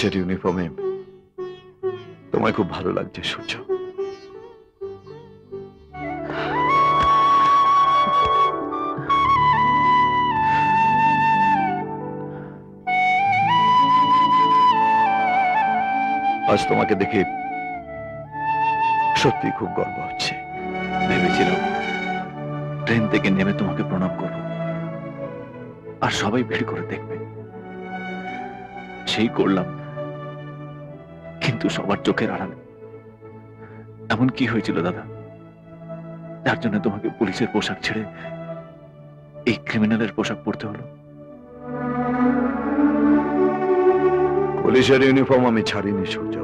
পুলিশের ইউনিফর্মে তোমায় খুব ভালো লাগছে সূর্য। আজ তোমাকে দেখে সত্যি খুব গর্ব হচ্ছে। ভেবেছিলাম ট্রেন থেকে নেমে তোমাকে প্রণাম করব, আর সবাই ভিড় করে দেখবে, সেই করলাম। কিন্তু সবার চোখের আড়ালে এমন কি হয়েছিল দাদা, যার জন্য তোমাকে পুলিশের পোশাক ছেড়ে এই ক্রিমিনালের পোশাক পরতে হলো? পুলিশের ইউনিফর্ম আমি ছাড়িনি সূর্য,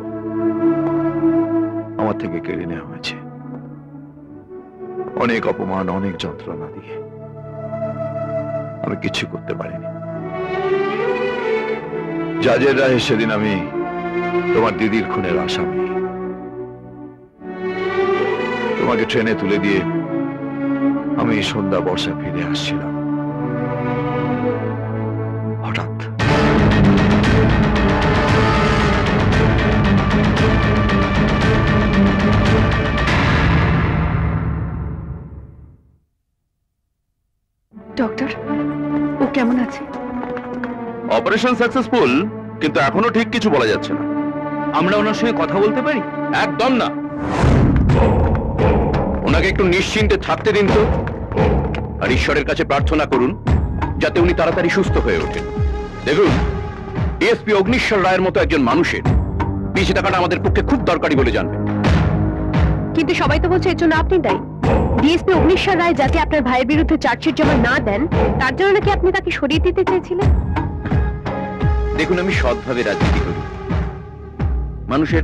আমার থেকে কেড়ে নেওয়া হয়েছে অনেক অপমান, অনেক যন্ত্রণা দিয়ে। আমি কিছু করতে পারিনি। জাজের রায়ে সেদিন আমি তোমার দিদির খুনের আসামি। তোমাকে ট্রেনে তুলে দিয়ে আমি সন্ধ্যা বর্ষা ফিরে আসছিলাম, হঠাৎ ডক্টর, ও কেমন আছে? অপারেশন সাকসেসফুল, কিন্তু এখনো ঠিক কিছু বলা যাচ্ছে না। আমরা ওনার সঙ্গে কথা বলতে পারি? একদম না। ওনাকে একটু নিশ্চিন্তে থাকতে দিন তো, আর ঈশ্বরের কাছে প্রার্থনা করুন যাতে উনি তাড়াতাড়ি সুস্থ হয়ে ওঠেন। দেখুন, ডিএসপি অগ্নিশ্বর রায়ের মতো একজন মানুষের পিছিয়ে থাকাটা আমাদের পক্ষে খুব দরকারি বলে জানবেন। কিন্তু সবাই তো বলছে এর জন্য আপনি দায়ী। ডিএসপি অগ্নিশ্বর রায় যাতে আপনার ভাইয়ের বিরুদ্ধে চার্জশিট জমা না দেন, তার জন্য নাকি আপনি তাকে সরিয়ে দিতে চেয়েছিলেন? দেখুন, আমি সৎভাবে রাজনীতি করি। মানুষের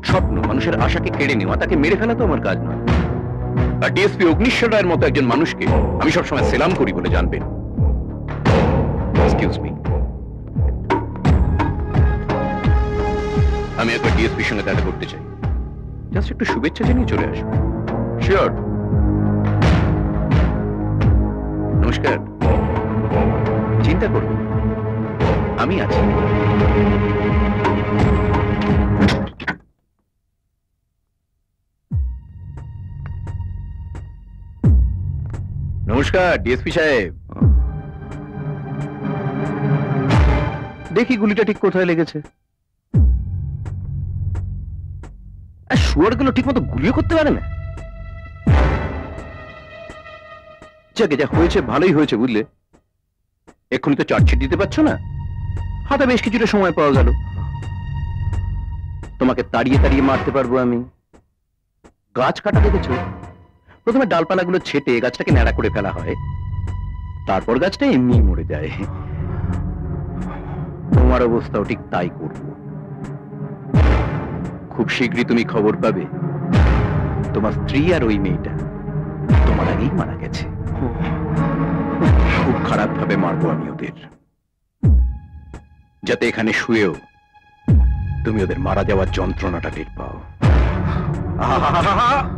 স্বপ্ন, মানুষের আশাকে কেড়ে নেওয়া, তাকে মেরে ফেলা তো আমার কাজ নয়। আর ডিএসপি অগ্নিশ্বর রায়ের মতো একজন মানুষকে আমি সবসময় সেলাম করি বলে জানবেন। এক্সকিউজ মি, আমি একবার ডিএসপির সঙ্গে দেখা করতে চাই। জাস্ট একটু শুভেচ্ছা জানিয়ে চলে আসবো। শিওর। নমস্কার। চিন্তা করবেন, আমি আছি। নমস্কার ডিএসপি সাহেব। দেখি গুলিটা ঠিক কোথায় লেগেছে। আর শুয়ারগুলো ঠিক মতো গুলিও করতে পারে না। যাকে যা হয়েছে ভালোই হয়েছে বুঝলে। এক্ষুনি তো চার্জশিট দিতে পারছো না, হাতে বেশ কিছুটা সময় পাওয়া গেল। তোমাকে তাড়িয়ে তাড়িয়ে মারতে পারবো আমি। গাছ কাটা দেখেছো? প্রথমে ডালপালাগুলো ছেটে গাছটাকে ন্যাড়া করে ফেলা হয়, তারপর গাছটা এমনি মরে যায়। তোমার অবস্থাও ঠিক তাই করব। খুব শীঘ্রই তুমি খবর পাবে তোমার স্ত্রী আর ওই মেয়েটা তোমার আগেই মারা গেছে। খুব খারাপ ভাবে মারবো আমি ওদের, যাতে এখানে শুয়েও তুমি ওদের মারা যাওয়ার যন্ত্রণাটা টের পাও।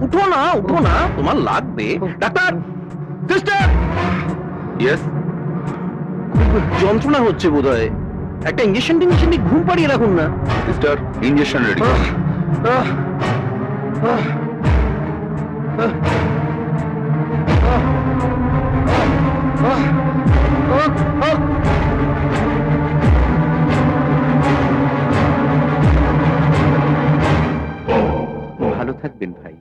উঠো না, উঠো না, তোমার লাগবে। Doctor, sister. ইয়েস। খুব যন্ত্রণা হচ্ছে বোধহয়। একটা ইঞ্জেকশন টিঞ্জেকশন দিয়ে ঘুম পাড়িয়ে রাখুন না। Sister, injection ready. ভালো থাকবেন ভাই।